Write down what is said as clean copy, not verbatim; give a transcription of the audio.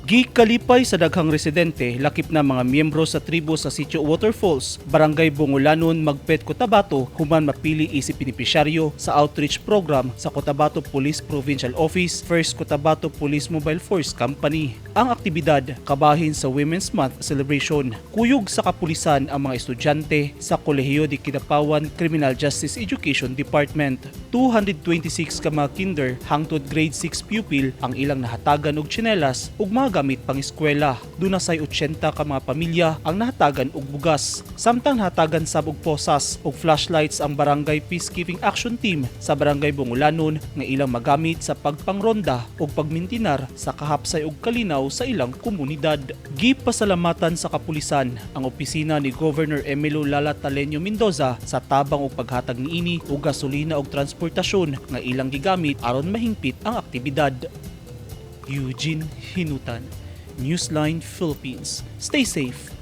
Gikalipay sa daghang residente, lakip na mga miyembro sa tribo sa Sitio Waterfalls, Barangay Bungulanon, Magpet, Cotabato, human mapili isip benepisyaryo sa outreach program sa Cotabato Police Provincial Office, First Cotabato Police Mobile Force Company. Ang aktibidad kabahin sa Women's Month celebration. Kuyog sa kapulisan ang mga estudyante sa Kolehiyo de Kidapawan Criminal Justice Education Department. 226 ka mga kinder hangtod grade 6 pupil ang ilang nahatagan og tsinelas ug mga gamit pang eskwela. Dunasay 80 ka mga pamilya ang nahatagan og bugas. Samtang nahatagan sab og posas ug flashlights ang Barangay Peacekeeping Action Team sa Barangay Bungulanon nga ilang magamit sa pagpangronda ug pagmintinar sa kahapsay ug kalinaw sa ilang komunidad. Gipasalamatan sa kapulisan ang opisina ni Governor Emilio Lala Taleño Mendoza sa tabang ug paghatag niini og gasolina ug transportasyon nga ilang gigamit aron mahingpit ang aktibidad. Eugene Hinutan, Newsline Philippines. Stay safe